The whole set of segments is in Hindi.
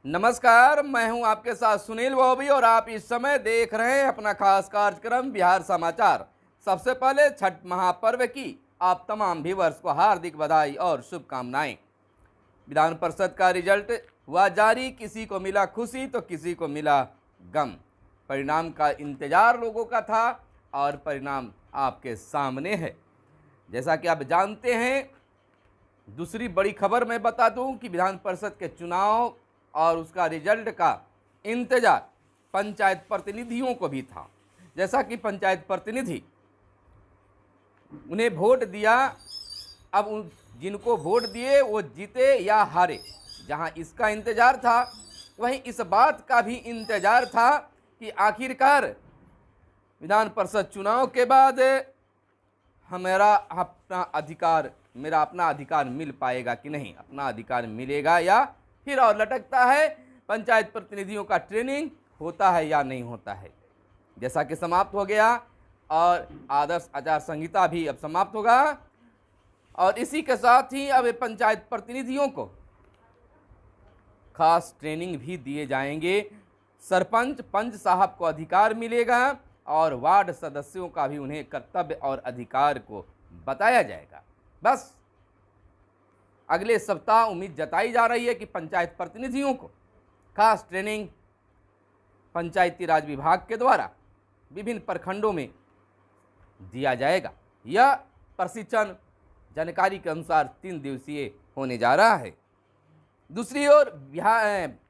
नमस्कार, मैं हूं आपके साथ सुनील बॉबी और आप इस समय देख रहे हैं अपना खास कार्यक्रम बिहार समाचार। सबसे पहले छठ महापर्व की आप तमाम व्यूअर्स को हार्दिक बधाई और शुभकामनाएं। विधान परिषद का रिजल्ट हुआ जारी, किसी को मिला खुशी तो किसी को मिला गम। परिणाम का इंतजार लोगों का था और परिणाम आपके सामने है। जैसा कि आप जानते हैं, दूसरी बड़ी खबर मैं बता दूं कि विधान परिषद के चुनाव और उसका रिजल्ट का इंतजार पंचायत प्रतिनिधियों को भी था। जैसा कि पंचायत प्रतिनिधि उन्हें वोट दिया, अब जिनको वोट दिए वो जीते या हारे। जहां इसका इंतजार था, वहीं इस बात का भी इंतजार था कि आखिरकार विधान परिषद चुनाव के बाद मेरा अपना अधिकार मिल पाएगा कि नहीं, अपना अधिकार मिलेगा या फिर और लटकता है। पंचायत प्रतिनिधियों का ट्रेनिंग होता है या नहीं होता है। जैसा कि समाप्त हो गया और आदर्श आचार संहिता भी अब समाप्त होगा और इसी के साथ ही अब पंचायत प्रतिनिधियों को खास ट्रेनिंग भी दिए जाएंगे। सरपंच पंच साहब को अधिकार मिलेगा और वार्ड सदस्यों का भी उन्हें कर्तव्य और अधिकार को बताया जाएगा। बस अगले सप्ताह उम्मीद जताई जा रही है कि पंचायत प्रतिनिधियों को खास ट्रेनिंग पंचायती राज विभाग के द्वारा विभिन्न प्रखंडों में दिया जाएगा। यह प्रशिक्षण जानकारी के अनुसार 3 दिवसीय होने जा रहा है। दूसरी ओर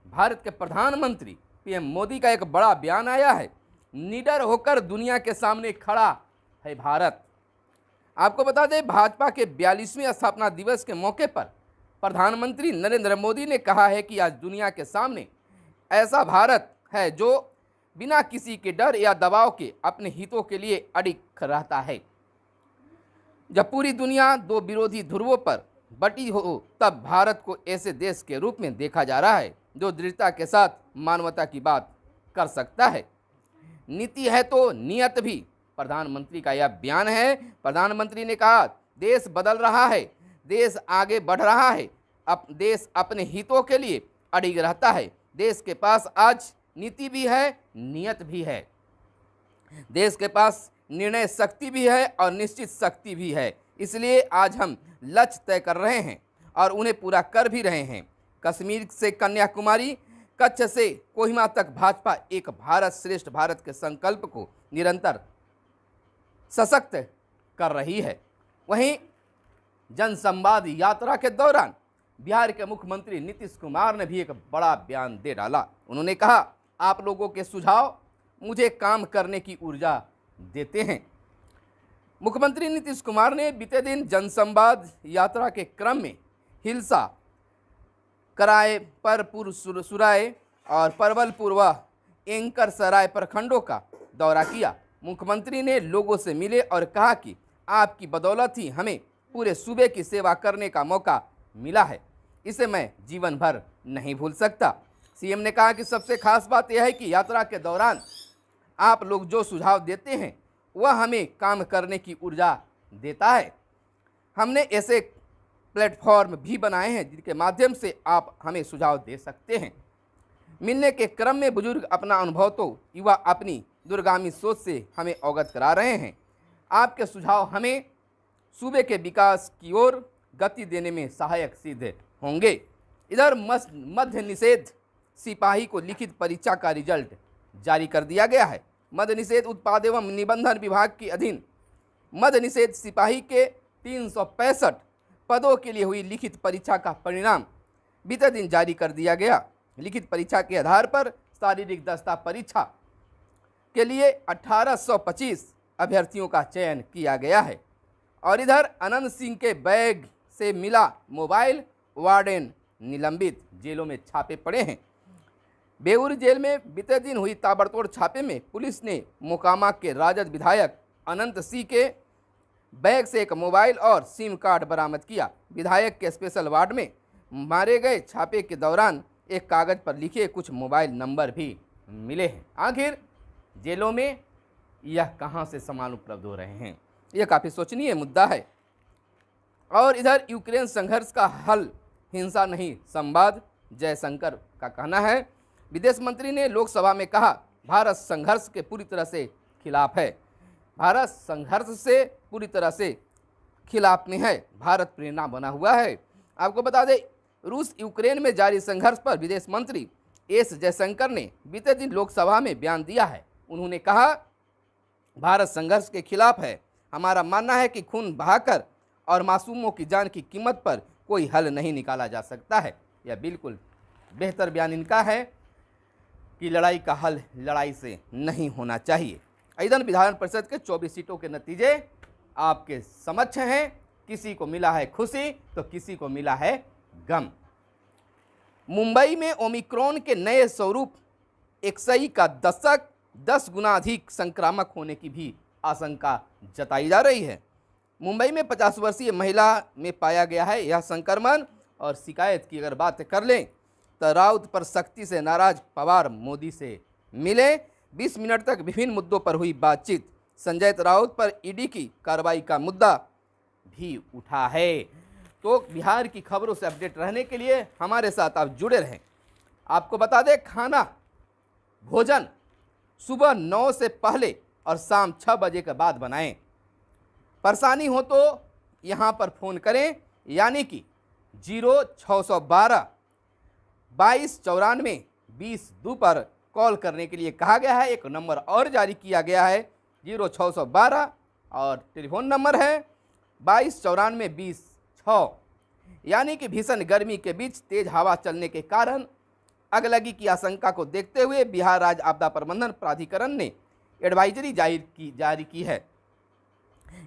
भारत के प्रधानमंत्री पीएम मोदी का एक बड़ा बयान आया है। निडर होकर दुनिया के सामने खड़ा है भारत। आपको बता दें, भाजपा के 42वें स्थापना दिवस के मौके पर प्रधानमंत्री नरेंद्र मोदी ने कहा है कि आज दुनिया के सामने ऐसा भारत है जो बिना किसी के डर या दबाव के अपने हितों के लिए अडिग रहता है। जब पूरी दुनिया 2 विरोधी ध्रुवों पर बटी हो, तब भारत को ऐसे देश के रूप में देखा जा रहा है जो दृढ़ता के साथ मानवता की बात कर सकता है। नीति है तो नियत भी, प्रधानमंत्री का यह बयान है। प्रधानमंत्री ने कहा, देश बदल रहा है, देश आगे बढ़ रहा है, देश अपने हितों के लिए अडिग रहता है। देश के पास आज नीति भी है, नियत भी है। देश के पास निर्णय शक्ति भी है और निश्चित शक्ति भी है। इसलिए आज हम लक्ष्य तय कर रहे हैं और उन्हें पूरा कर भी रहे हैं। कश्मीर से कन्याकुमारी, कच्छ से कोहिमा तक भाजपा एक भारत श्रेष्ठ भारत के संकल्प को निरंतर सशक्त कर रही है। वहीं जनसंवाद यात्रा के दौरान बिहार के मुख्यमंत्री नीतीश कुमार ने भी एक बड़ा बयान दे डाला। उन्होंने कहा, आप लोगों के सुझाव मुझे काम करने की ऊर्जा देते हैं। मुख्यमंत्री नीतीश कुमार ने बीते दिन जनसंवाद यात्रा के क्रम में हिलसा, कराए, परपुर सुराय और परवलपुर व एंकर सराय प्रखंडों का दौरा किया। मुख्यमंत्री ने लोगों से मिले और कहा कि आपकी बदौलत ही हमें पूरे सूबे की सेवा करने का मौका मिला है, इसे मैं जीवन भर नहीं भूल सकता। सीएम ने कहा कि सबसे खास बात यह है कि यात्रा के दौरान आप लोग जो सुझाव देते हैं वह हमें काम करने की ऊर्जा देता है। हमने ऐसे प्लेटफॉर्म भी बनाए हैं जिनके माध्यम से आप हमें सुझाव दे सकते हैं। मिलने के क्रम में बुजुर्ग अपना अनुभव तो युवा अपनी दूरगामी सोच से हमें अवगत करा रहे हैं। आपके सुझाव हमें सूबे के विकास की ओर गति देने में सहायक सिद्ध होंगे। इधर मध्य निषेध सिपाही को लिखित परीक्षा का रिजल्ट जारी कर दिया गया है। मध्य निषेध उत्पाद एवं निबंधन विभाग के अधीन मध्य निषेध सिपाही के 365 पदों के लिए हुई लिखित परीक्षा का परिणाम बीते दिन जारी कर दिया गया। लिखित परीक्षा के आधार पर शारीरिक दक्षता परीक्षा के लिए 1825 अभ्यर्थियों का चयन किया गया है। और इधर अनंत सिंह के बैग से मिला मोबाइल, वार्डन निलंबित, जेलों में छापे पड़े हैं। बेउर जेल में बीते दिन हुई ताबड़तोड़ छापे में पुलिस ने मोकामा के राजद विधायक अनंत सिंह के बैग से एक मोबाइल और सिम कार्ड बरामद किया। विधायक के स्पेशल वार्ड में मारे गए छापे के दौरान एक कागज पर लिखे कुछ मोबाइल नंबर भी मिले हैं। आखिर जेलों में यह कहां से सामान उपलब्ध हो रहे हैं, यह काफ़ी सोचनीय मुद्दा है। और इधर यूक्रेन संघर्ष का हल हिंसा नहीं संवाद, जयशंकर का कहना है। विदेश मंत्री ने लोकसभा में कहा, भारत संघर्ष के पूरी तरह से खिलाफ है। भारत संघर्ष से पूरी तरह से खिलाफ में है। भारत प्रेरणा बना हुआ है। आपको बता दें, रूस यूक्रेन में जारी संघर्ष पर विदेश मंत्री एस जयशंकर ने बीते दिन लोकसभा में बयान दिया है। उन्होंने कहा, भारत संघर्ष के खिलाफ है। हमारा मानना है कि खून बहाकर और मासूमों की जान की कीमत पर कोई हल नहीं निकाला जा सकता है। यह बिल्कुल बेहतर बयान इनका है कि लड़ाई का हल लड़ाई से नहीं होना चाहिए। इधर विधान परिषद के 24 सीटों के नतीजे आपके समक्ष हैं। किसी को मिला है खुशी तो किसी को मिला है गम। मुंबई में ओमिक्रॉन के नए स्वरूप XI का दशक 10 गुना अधिक संक्रामक होने की भी आशंका जताई जा रही है। मुंबई में 50 वर्षीय महिला में पाया गया है यह संक्रमण। और शिकायत की अगर बात कर लें तो राउत पर सख्ती से नाराज पवार मोदी से मिले। 20 मिनट तक विभिन्न मुद्दों पर हुई बातचीत। संजय राउत पर ईडी की कार्रवाई का मुद्दा भी उठा है। तो बिहार की खबरों से अपडेट रहने के लिए हमारे साथ आप जुड़े रहें। आपको बता दें, खाना भोजन सुबह 9 से पहले और शाम 6 बजे के बाद बनाएं। परेशानी हो तो यहाँ पर फ़ोन करें, यानी कि 0612 2294 20 पर कॉल करने के लिए कहा गया है। एक नंबर और जारी किया गया है 0612 और टेलीफोन नंबर है 2294 20 6। यानी कि भीषण गर्मी के बीच तेज हवा चलने के कारण अगलगी की आशंका को देखते हुए बिहार राज्य आपदा प्रबंधन प्राधिकरण ने एडवाइजरी जारी की है।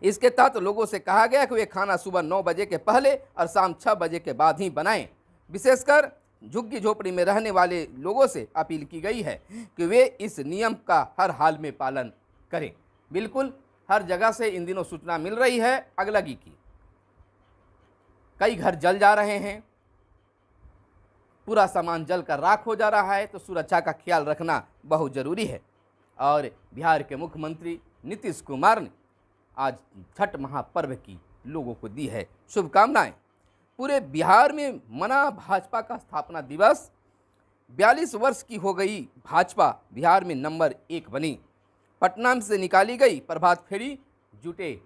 इसके तहत लोगों से कहा गया कि वे खाना सुबह 9 बजे के पहले और शाम 6 बजे के बाद ही बनाएं। विशेषकर झुग्गी झोपड़ी में रहने वाले लोगों से अपील की गई है कि वे इस नियम का हर हाल में पालन करें। बिल्कुल हर जगह से इन दिनों सूचना मिल रही है अगलगी की। कई घर जल जा रहे हैं, पूरा सामान जल कर राख हो जा रहा है। तो सुरक्षा का ख्याल रखना बहुत ज़रूरी है। और बिहार के मुख्यमंत्री नीतीश कुमार ने आज छठ महापर्व की लोगों को दी है शुभकामनाएं। पूरे बिहार में मना भाजपा का स्थापना दिवस। 42 वर्ष की हो गई भाजपा बिहार में नंबर 1 बनी। पटना से निकाली गई प्रभात फेरी, जुटे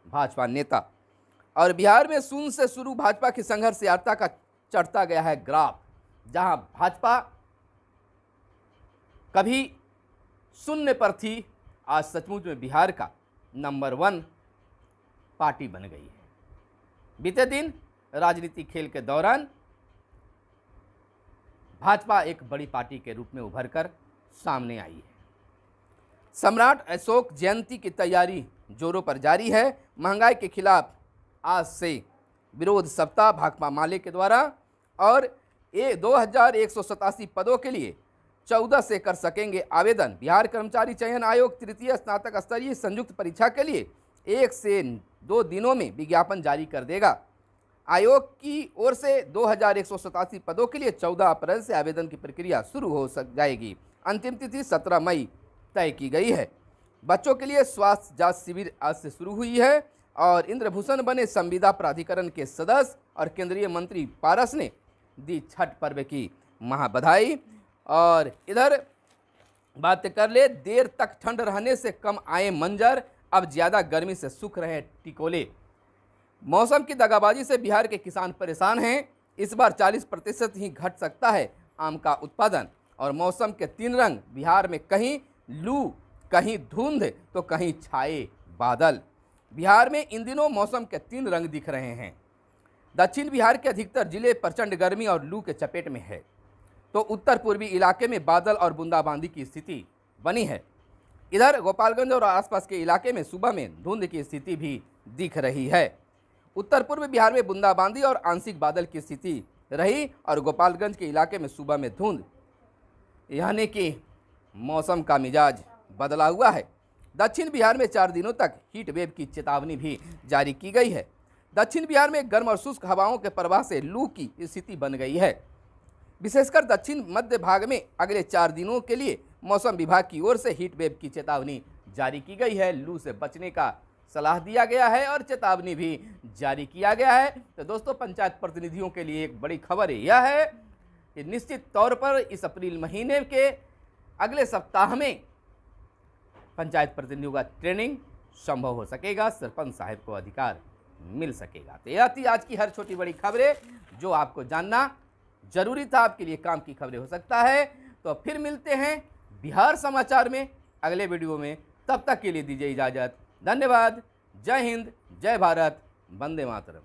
भाजपा नेता। और बिहार में शून्य से शुरू भाजपा की संघर्ष यात्रा का चढ़ता गया है ग्राफ। जहां भाजपा कभी शून्य पर थी, आज सचमुच में बिहार का नंबर 1 पार्टी बन गई है। बीते दिन राजनीतिक खेल के दौरान भाजपा एक बड़ी पार्टी के रूप में उभरकर सामने आई है। सम्राट अशोक जयंती की तैयारी जोरों पर जारी है। महंगाई के खिलाफ आज से विरोध सप्ताह भाकपा माले के द्वारा। और 2187 पदों के लिए 14 से कर सकेंगे आवेदन। बिहार कर्मचारी चयन आयोग तृतीय स्नातक स्तरीय संयुक्त परीक्षा के लिए 1 से 2 दिनों में विज्ञापन जारी कर देगा। आयोग की ओर से 2187 पदों के लिए 14 अप्रैल से आवेदन की प्रक्रिया शुरू हो जाएगी। अंतिम तिथि 17 मई तय की गई है। बच्चों के लिए स्वास्थ्य जांच शिविर आज से शुरू हुई है। और इंद्रभूषण बने संविदा प्राधिकरण के सदस्य और केंद्रीय मंत्री पारस ने दी छठ पर्व की महाबधाई। और इधर बात कर ले, देर तक ठंड रहने से कम आए मंजर, अब ज़्यादा गर्मी से सूख रहे टिकोले। मौसम की दगाबाजी से बिहार के किसान परेशान हैं। इस बार 40% ही घट सकता है आम का उत्पादन। और मौसम के 3 रंग बिहार में, कहीं लू, कहीं धुंध तो कहीं छाए बादल। बिहार में इन दिनों मौसम के 3 रंग दिख रहे हैं। दक्षिण बिहार के अधिकतर जिले प्रचंड गर्मी और लू के चपेट में है। तो उत्तर पूर्वी इलाके में बादल और बूंदाबांदी की स्थिति बनी है। इधर गोपालगंज और आसपास के इलाके में सुबह में धुंध की स्थिति भी दिख रही है। उत्तर पूर्व बिहार में बूंदाबांदी और आंशिक बादल की स्थिति रही। और गोपालगंज के इलाके में सुबह में धुंध, यानी कि मौसम का मिजाज बदला हुआ है। दक्षिण बिहार में 4 दिनों तक हीट वेव की चेतावनी भी जारी की गई है। दक्षिण बिहार में गर्म और शुष्क हवाओं के प्रवाह से लू की स्थिति बन गई है। विशेषकर दक्षिण मध्य भाग में अगले 4 दिनों के लिए मौसम विभाग की ओर से हीट वेव की चेतावनी जारी की गई है। लू से बचने का सलाह दिया गया है और चेतावनी भी जारी किया गया है। तो दोस्तों, पंचायत प्रतिनिधियों के लिए एक बड़ी खबर यह है कि निश्चित तौर पर इस अप्रैल महीने के अगले सप्ताह में पंचायत प्रतिनिधियों का ट्रेनिंग संभव हो सकेगा, सरपंच साहब को अधिकार मिल सकेगा। तो यह थी आज की हर छोटी बड़ी खबरें जो आपको जानना जरूरी था, आपके लिए काम की खबरें हो सकता है। तो फिर मिलते हैं बिहार समाचार में अगले वीडियो में, तब तक के लिए दीजिए इजाज़त। धन्यवाद। जय हिंद, जय भारत, वंदे मातरम।